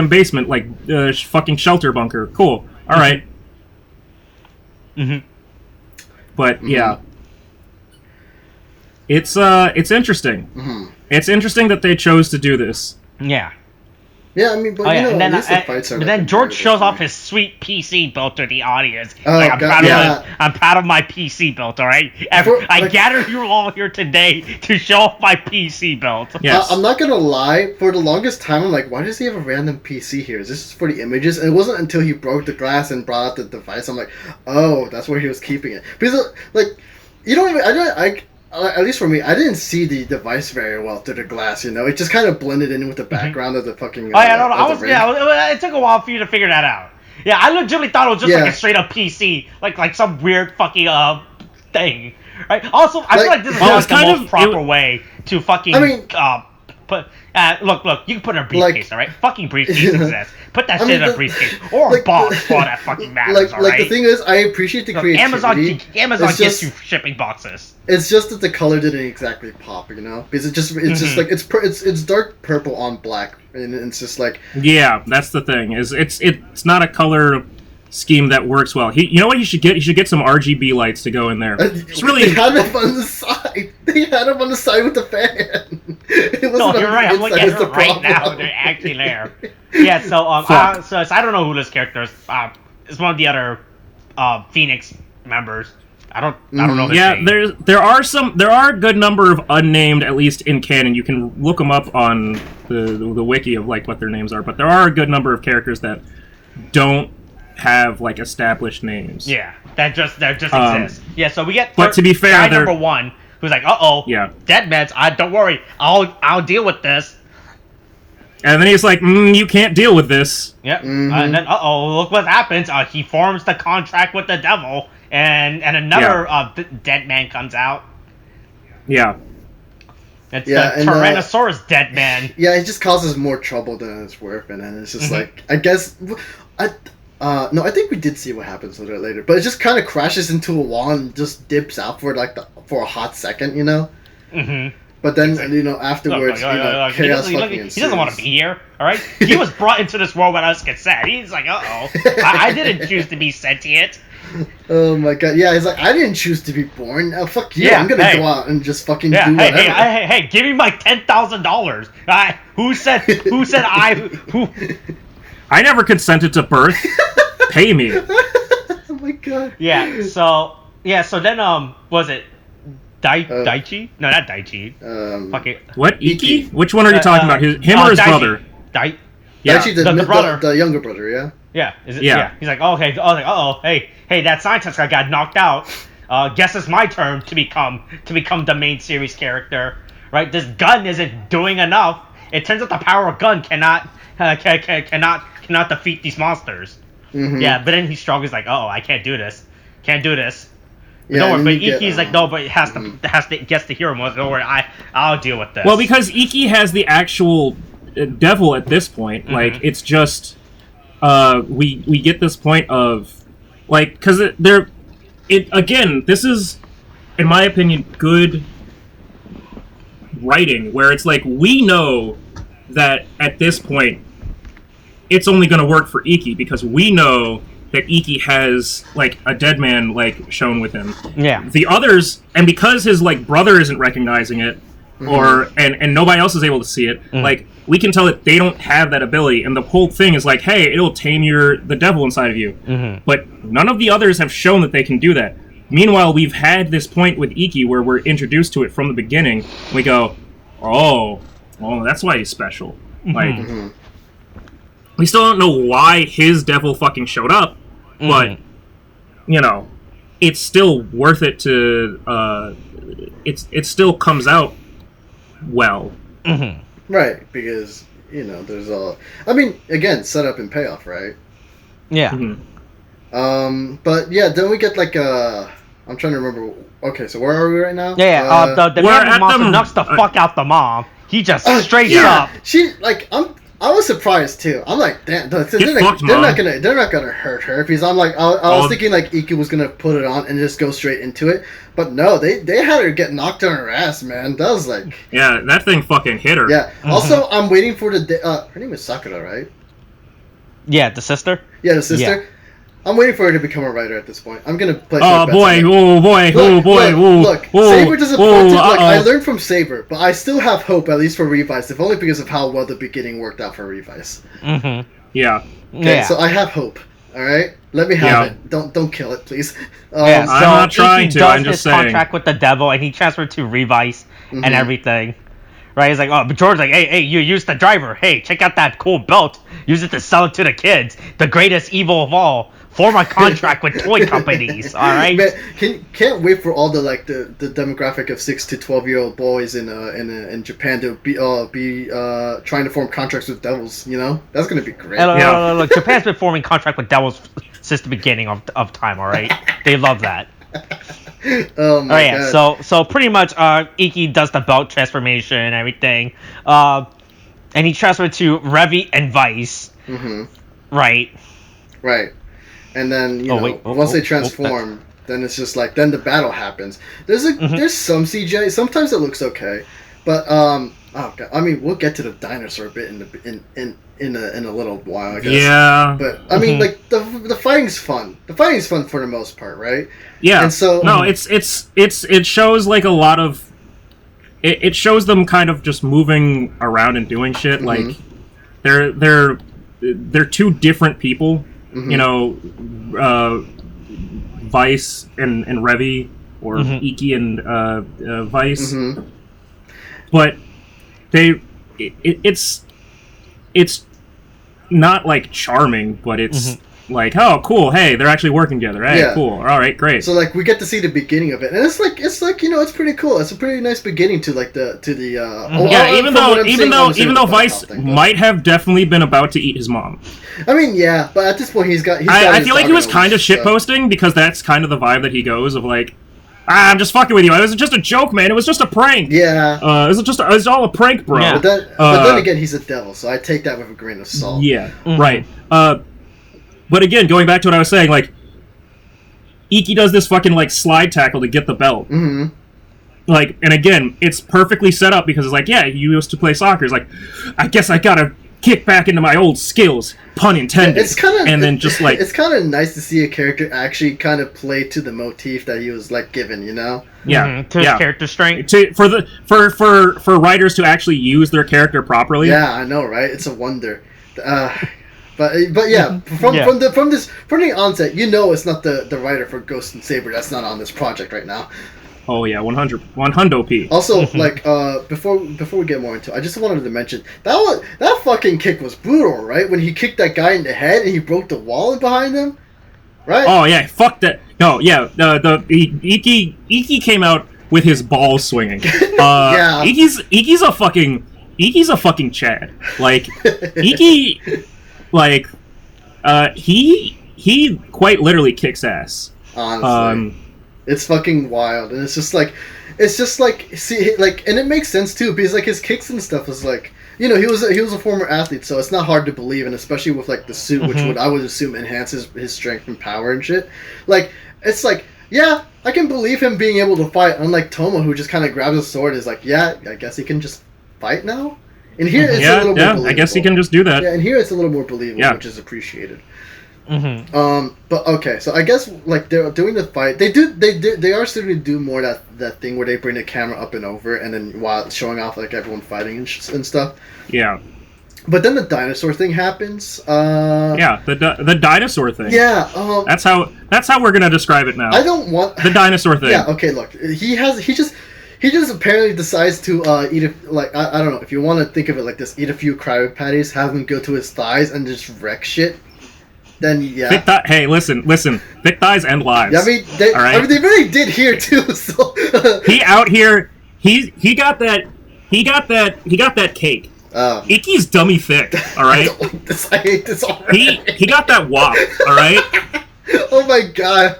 basement, like fucking shelter bunker. Cool. All right. But yeah, it's interesting. It's interesting that they chose to do this. Yeah. Yeah, I mean, but you know, and then, at least the fights are. But then George shows off his sweet PC built to the audience. Oh, like, God, I'm proud of my PC built. All right, I gathered you all here today to show off my PC built. Yes. I'm not gonna lie. For the longest time, I'm like, why does he have a random PC here? Is this for the images? And it wasn't until he broke the glass and brought out the device. I'm like, oh, that's where he was keeping it. Because like, you don't even. At least for me, I didn't see the device very well through the glass. You know, it just kind of blended in with the background of the fucking. It took a while for you to figure that out. Yeah, I legitimately thought it was just like a straight up PC, like some weird fucking thing. Right. Also, I feel like this is not the most proper way to fucking. I mean, put look, you can put it in a briefcase, all right? Fucking briefcase exists. Put that shit in a briefcase or a box for that fucking matters, all right? Like the thing is, I appreciate the creativity. Amazon gets you shipping boxes. It's just that the color didn't exactly pop, you know, because it's just like it's dark purple on black, and it's just like that's the thing is it's not a color scheme that works well. You know what you should get? You should get some RGB lights to go in there. It's really they had them on the side. They had them on the side with the fan. No, you're right. I'm looking at it right now. They're actually there. Yeah. So I don't know who this character is. It's one of the other Phoenix members. I don't know his name. there are a good number of unnamed, at least in canon. You can look them up on the wiki of like what their names are, but there are a good number of characters that don't have like established names. Yeah, that just exist. Yeah, so we get. But to be fair, guy number one who's like, dead meds. Don't worry, I'll deal with this. And then he's like, you can't deal with this. Yep. And then look what happens. He forms the contract with the devil, and another dead man comes out. Yeah. It's the Tyrannosaurus dead man. Yeah, it just causes more trouble than it's worth, and then it's just like, I guess, no, I think we did see what happens with it later, but it just kind of crashes into a wall and just dips out for for a hot second, you know. But then afterwards, chaos fucking ensues. He doesn't want to be here. All right, he was brought into this world when us get sad. He's like, I didn't choose to be sentient. Oh my god, yeah, he's like, I didn't choose to be born. Fuck you, I'm gonna go out and just fucking do whatever. Hey, give me my $10,000. Who said I never consented to birth. Pay me. Oh my god. Yeah. So then was it Daichi? No, not Daichi. What? Iki? Which one are you talking about? Him or his Daichi. brother? Daichi, the brother, the younger brother. Yeah. Yeah. Is it? Yeah. He's like, okay. Hey, that scientist guy got knocked out. Guess it's my turn to become the main series character. Right? This gun isn't doing enough. It turns out the power of gun cannot defeat these monsters. Yeah, but then he struggles like, I can't do this. Yeah, don't worry, but Iki's like, no, but it gets the hero mode. Don't worry, I'll deal with this. Well, because Iki has the actual devil at this point. Like, it's just we get this point of like, because again, this is, in my opinion, good writing where it's like we know that at this point it's only going to work for Iki because we know that Iki has like a dead man like shown with him. Yeah. The others, and because his like brother isn't recognizing it, or and nobody else is able to see it, like we can tell that they don't have that ability. And the whole thing is like, hey, it'll tame the devil inside of you. But none of the others have shown that they can do that. Meanwhile, we've had this point with Iki where we're introduced to it from the beginning. We go, oh, that's why he's special. Like, we still don't know why his devil fucking showed up, but, it's still worth it to it still comes out well. Right, because there's all. I mean, again, setup and payoff, right? Yeah. But yeah, then we get like I'm trying to remember. Okay, so where are we right now? Yeah. The man monster knocks the fuck out the mom. He just straight up. She I was surprised too. I'm like, damn, they're not gonna hurt her because I'm like, I was thinking like Iki was gonna put it on and just go straight into it, but no, they had her get knocked on her ass, man. That was like, yeah, that thing fucking hit her. Yeah. Also, I'm waiting for her name is Sakura, right? Yeah, the sister. Yeah, the sister. Yeah. I'm waiting for her to become a writer at this point. I'm gonna play. Oh boy! Look, Saber disappointed. I learned from Saber, but I still have hope, at least for Revice, if only because of how well the beginning worked out for Revice. Yeah. Okay, so I have hope. All right, let me have it. Don't kill it, please. So I'm not trying to. I'm just saying. Contract with the devil, and he transferred to Revice and everything. Right? He's like, oh, but George's like, hey, you use the driver. Hey, check out that cool belt. Use it to sell it to the kids. The greatest evil of all. Form a contract with toy companies. All right. Man, can't wait for all the the demographic of 6 to 12-year-old boys in Japan to be trying to form contracts with devils. That's gonna be great. Look, Japan's been forming contract with devils since the beginning of time. All right. They love that. Oh my god. So pretty much, Iki does the belt transformation and everything, and he transferred to Revi and Vice. Right. Right. And then once they transform, then it's just like then the battle happens. There's some CGI. Sometimes it looks okay, but oh god, I mean we'll get to the dinosaur bit in a little while, I guess. Yeah. But I mean like the fighting's fun. The fighting's fun for the most part, right? Yeah. And so no, it shows like a lot of it shows them kind of just moving around and doing shit. Like they're two different people. Vice and Revi, or Iki and Vice, but it's not like charming, but it's like, oh cool, hey, they're actually working together. Hey, cool, all right, great. So like we get to see the beginning of it, and it's like it's pretty cool. It's a pretty nice beginning to even though Vice might have definitely been about to eat his mom. I mean, yeah, but at this point I feel like he was kind of shitposting because that's kind of the vibe that he goes of like, I'm just fucking with you. It was just a joke, man. It was just a prank. Yeah. It was all a prank, bro. Yeah. But then again, he's a devil, so I take that with a grain of salt. Yeah. Right. But again, going back to what I was saying, like, Iki does this fucking like slide tackle to get the belt. Like, and again, it's perfectly set up because it's like, yeah, you used to play soccer. It's like, I guess I gotta kick back into my old skills, pun intended. It's kind of, and then just like, it's kind of nice to see a character actually kind of play to the motif that he was like given, Yeah, to his character strength. For writers to actually use their character properly. Yeah, I know, right? It's a wonder. But yeah, from the onset, it's not the writer for Ghost and Saber that's not on this project right now. Oh yeah, 100p. Also, like before we get more into it, I just wanted to mention that fucking kick was brutal, right? When he kicked that guy in the head and he broke the wall behind him, right? Oh yeah, fuck that. No, yeah, the Iki came out with his balls swinging. Yeah, Iki's a fucking Chad. Like Iki, like he quite literally kicks ass. Honestly. It's fucking wild, and it's just like, see, like, and it makes sense too because like his kicks and stuff is like, he was a former athlete, so it's not hard to believe, and especially with like the suit, which I would assume enhances his strength and power and shit. Like, it's like, yeah, I can believe him being able to fight, unlike Toma, who just kind of grabs a sword and is like, yeah, I guess he can just fight now. And here it's a little more believable. I guess he can just do that. Yeah, and here it's a little more believable, which is appreciated. But okay, so I guess like they're doing the fight. They are starting to do more that thing where they bring the camera up and over, and then while showing off like everyone fighting and stuff. Yeah. But then the dinosaur thing happens. Yeah, the dinosaur thing. Yeah. That's how we're gonna describe it now. I don't want the dinosaur thing. Yeah. Okay. Look, he just apparently decides to eat I don't know if you want to think of it like this: eat a few cryo patties, have them go to his thighs, and just wreck shit. then yeah. Hey, listen. Thick thighs and lives. Yeah, I mean, they really did here too. So he out here. He got that cake. Iki's dummy thick. All right. I hate this already. He got that wop. All right. Oh my god.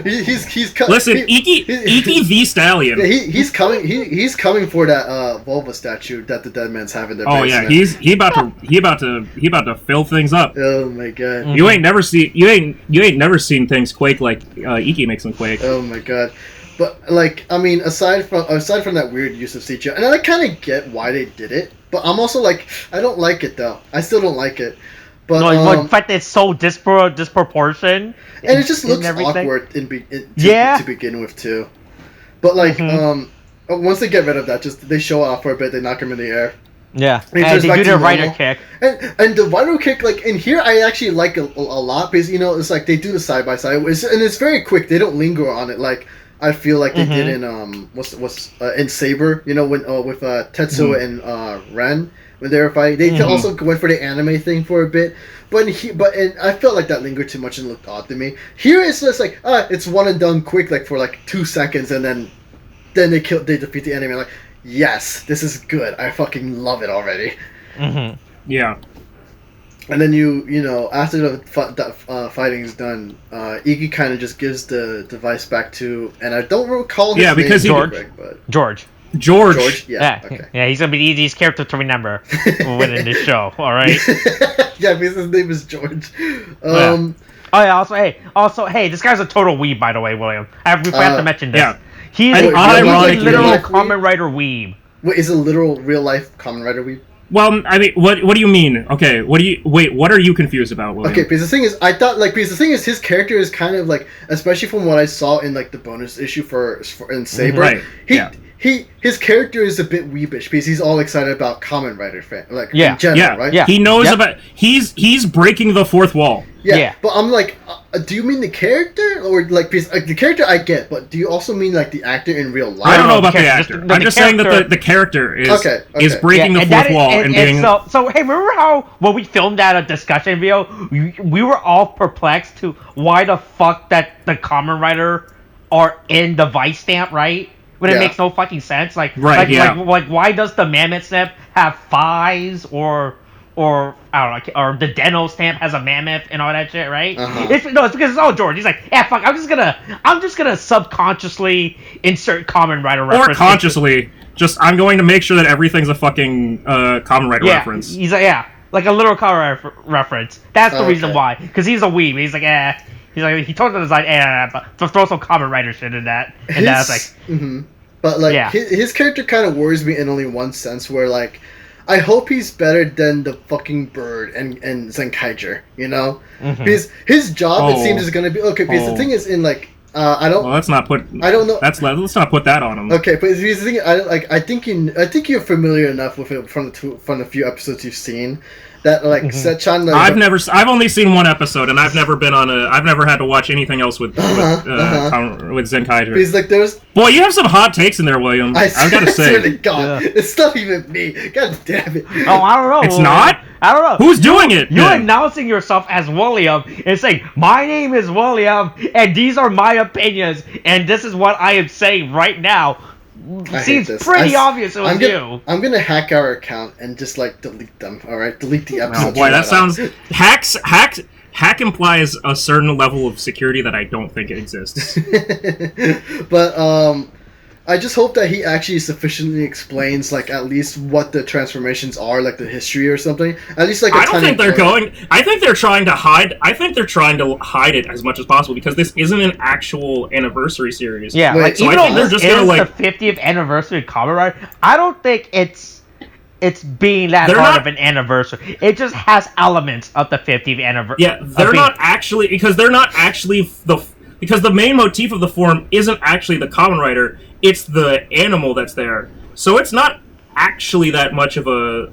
He's coming. Listen, Iki the Stallion. Yeah, he's coming for that vulva statue that the dead man's having there. Oh basement. Yeah, he about to fill things up. Oh my god. You ain't never seen things quake like Iki makes them quake. Oh my god. But like, I mean, aside from that weird use of CGI, and I kind of get why they did it, but I'm also like, I don't like it though. I still don't like it. But no, the fact that it's so disproportioned, and it just looks awkward to begin with too. But like, once they get rid of that, just they show off for a bit, they knock him in the air. Yeah, and they do their rider kick. And the rider kick, like in here, I actually like a lot because it's like they do the side by side, and it's very quick. They don't linger on it like I feel like they did in in Saber. When with Tetsuo and Ren. When they were fighting, they also went for the anime thing for a bit, but I felt like that lingered too much and looked odd to me. Here it's just like it's one and done quick, like for like 2 seconds, and then they defeat the enemy. I'm like, yes, this is good. I fucking love it already. Yeah. And then after the fighting is done, Iki kind of just gives the device back to, and I don't recall his name. Because George. Yeah. Okay. Yeah, he's gonna be the easiest character to remember within this show. All right. Yeah, because his name is George. Oh yeah. Also, hey, this guy's a total weeb, by the way, William. We forgot to mention this. Yeah. He's a literal Kamen Rider weeb. Wait, is a literal real life Kamen Rider weeb? Well, I mean, what do you mean? Okay, what are you confused about, William? Okay, because the thing is, I thought, his character is kind of like, especially from what I saw in like the bonus issue for in Saber, right? His character is a bit weebish because he's all excited about Kamen Rider in general, right? Yeah, he knows about he's breaking the fourth wall. Yeah. But I'm like, do you mean the character or like because the character I get, but do you also mean like the actor in real life? I don't know about the actor. I'm just saying that the character is breaking the fourth wall and being. So hey, remember how when we filmed that discussion video, we were all perplexed to why the fuck that the Kamen Rider are in the Vice stamp, right? But it makes no fucking sense. Like why does the Mammoth stamp have thighs or I don't know, or the Deno stamp has a mammoth and all that shit, right? It's because it's all George. He's like, yeah, fuck, I'm just gonna subconsciously insert Kamen Rider reference. Or consciously, I'm going to make sure that everything's a fucking Kamen Rider reference. He's like, like a literal Kamen Rider reference. That's the reason why. Because he's a weeb. He's like, He's like, he told the design, but throw some Kamen Rider shit in that. And that's like... But, like, his character kind of worries me in only one sense, where, like, I hope he's better than the fucking bird and Zenkaiger, Because his job, it seems, is going to be... Okay, because the thing is, in, like, I don't... Well, let's not put... I don't know... Let's not put that on him. Okay, but the thing, I think you're familiar enough with it from the few episodes you've seen. That Sechan, I've only seen one episode, and I've never had to watch anything else with Zenkaiger. Because there's you have some hot takes in there, William. I've got to say, it's not even me. God damn it! Oh, I don't know. It's not. I don't know. Who's doing it? You're announcing yourself as William and saying, "My name is William, and these are my opinions, and this is what I am saying right now." Seems pretty obvious it was you. I'm gonna hack our account and just delete them. All right, delete the episode. Oh boy, that sounds hack implies a certain level of security that I don't think exists. But I just hope that he actually sufficiently explains at least what the transformations are, like the history or something. At least I don't think they're going. I think they're trying to hide. I think they're trying to hide it as much as possible because this isn't an actual anniversary series. Yeah, so even though they're just gonna the 50th anniversary of Kamen Rider, I don't think it's being that hard of an anniversary. It just has elements of the 50th anniversary. Yeah, they're not actually because the main motif of the form isn't actually the Kamen Rider. It's the animal that's there, so it's not actually that much of a.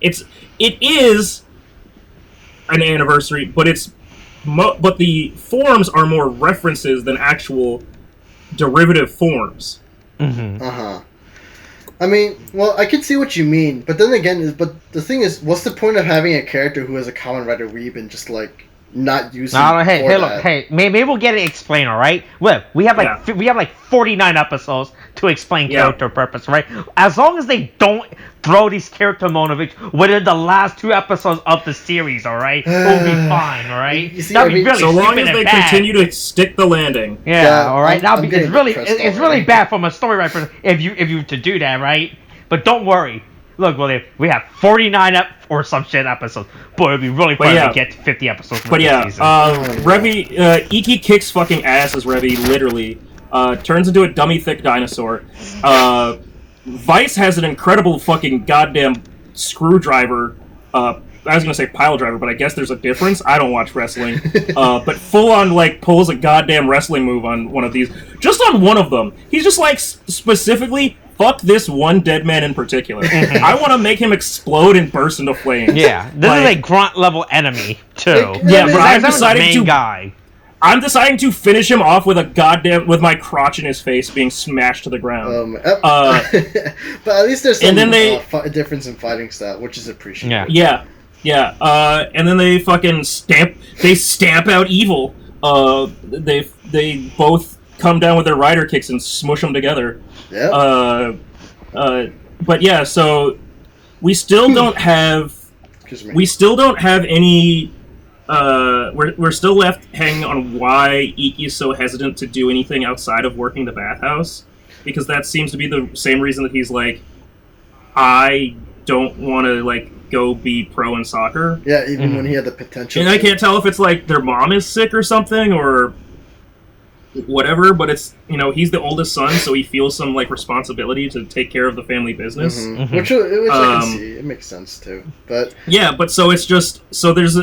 It is an anniversary, but but the forms are more references than actual derivative forms. I mean, well, I can see what you mean, but then again, but the thing is, what's the point of having a character who is a Kamen Rider weeb and just like not using? No, hey, look, maybe we'll get it explained, all right? Well, we have like 49 episodes to explain character purpose, right? As long as they don't throw these character motivations within the last 2 episodes of the series, all right, we'll be fine, all right? You see, That'd be really so long as they bad. continue to stick the landing. Yeah, all right. Now it's really bad from a story writer if you to do that, right? But don't worry. Look, William, we have 49 or some shit episodes, but it'd be really fun to get to 50 episodes. But Revy, Iki kicks fucking ass as Revy, literally. Turns into a dummy thick dinosaur. Vice has an incredible fucking goddamn screwdriver. I was gonna say pile driver, but I guess there's a difference. I don't watch wrestling. But full on, like, pulls a goddamn wrestling move on one of these. Just on one of them. He's just like, specifically, fuck this one dead man in particular. I want to make him explode and burst into flames. Yeah, this is a grunt level enemy, too. Yeah, but I'm deciding I'm deciding to finish him off with with my crotch in his face being smashed to the ground. But at least there's some difference in fighting style, which is appreciated. Yeah. And then they fucking stamp out evil. They both come down with their rider kicks and smush them together. Yeah. But yeah, so we still don't have any. We're still left hanging on why Iki is so hesitant to do anything outside of working the bathhouse, because that seems to be the same reason that he's like, I don't want to like go be pro in soccer. Yeah, even when he had the potential. And I can't tell if it's like their mom is sick or something or whatever, but it's, you know, he's the oldest son, so he feels some like responsibility to take care of the family business. Which I can see. It makes sense too. But yeah, but so it's just there's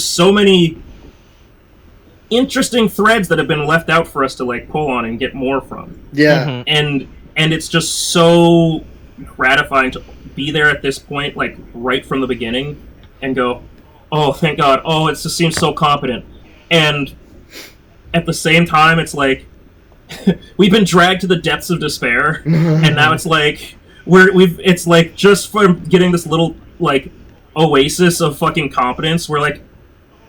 so many interesting threads that have been left out for us to like pull on and get more from. Yeah. And it's just so gratifying to be there at this point, like right from the beginning, and go, oh, thank God, oh, it just seems so competent. And at the same time, it's like we've been dragged to the depths of despair, and now it's like it's like just from getting this little like oasis of fucking competence, we're like,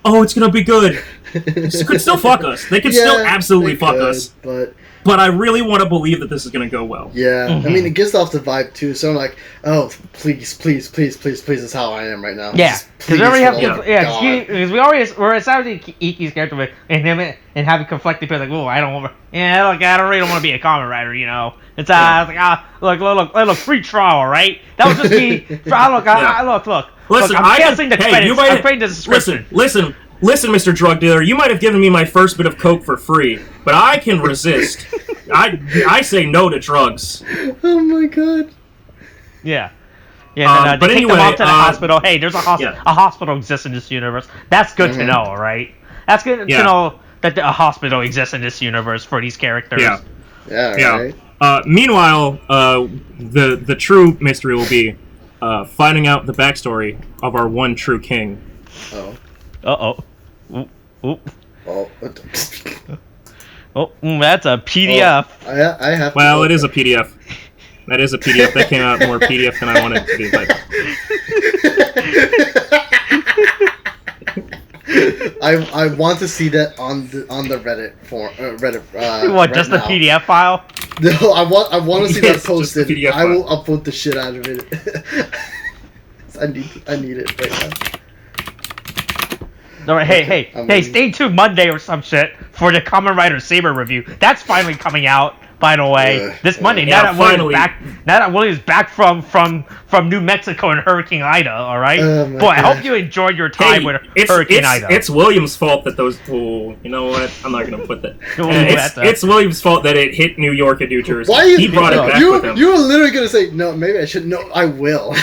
oh, it's gonna be good. This could still fuck us. They could still absolutely fuck us. But I really want to believe that this is going to go well. Yeah, I mean, it gives off the vibe, too. So I'm like, oh, please, is how I am right now. Yeah, because we already have, we're establishing Iki's character and him and having conflicting people like, oh, I don't really want to be a Kamen Rider, you know. It's look, free trial, right? That was just me. Look. Listen, I'm canceling the credits. I'm putting the description. Listen, Mr. Drug Dealer, you might have given me my first bit of coke for free, but I can resist. I say no to drugs. Oh my God. Yeah. Yeah, but they anyway, take them off to the hospital. Hey, there's a hospital exists in this universe. That's good to know, alright? That's good to know that a hospital exists in this universe for these characters. Yeah, right. Meanwhile, the true mystery will be finding out the backstory of our one true king. Oh. Uh-oh. Ooh. Oh. That's a PDF. Oh, I have. Well, it is a PDF. That is a PDF. That came out more PDF than I wanted it to be. But I want to see that on the Reddit form. Reddit. What? Just the PDF file? No, I want to see that posted. I will file. upload the shit out of it. I need it right now. All right, hey, stay tuned Monday or some shit for the Kamen Rider Saber review. That's finally coming out, by the way, this Monday. Now that William's back from New Mexico and Hurricane Ida, all right? Boy, I hope you enjoyed your time with Hurricane Ida. It's William's fault that those... Oh, you know what? I'm not going to put that... it's William's fault that it hit New York and New Jersey. He brought it back with him. You were literally going to say, no, maybe I should... No, I will.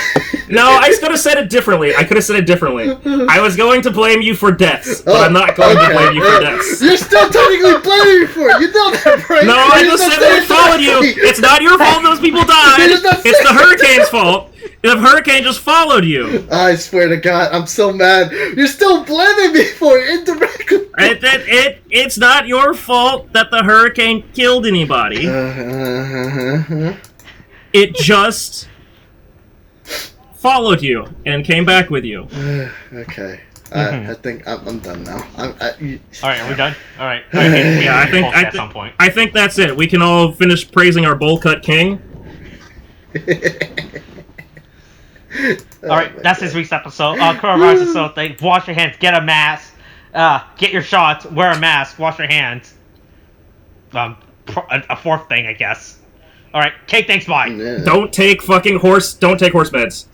No, I could have said it differently. I was going to blame you for deaths, but I'm not going to blame you for deaths. You're still technically blaming me for it. You know that, right? No, I just said that it followed you. It's not your fault those people died. It's the hurricane's fault. The hurricane just followed you. I swear to God, I'm so mad. You're still blaming me for it indirectly. It's not your fault that the hurricane killed anybody. It just followed you and came back with you. Okay. I think I'm done now. All right, are we done? All right. Yeah, at some point. I think that's it. We can all finish praising our bowl cut king. All right, that's this week's episode. Coronavirus is so thing. Wash your hands. Get a mask. Get your shots. Wear a mask. Wash your hands. A fourth thing, I guess. All right. Okay, thanks. Bye. Yeah. Don't take horse meds.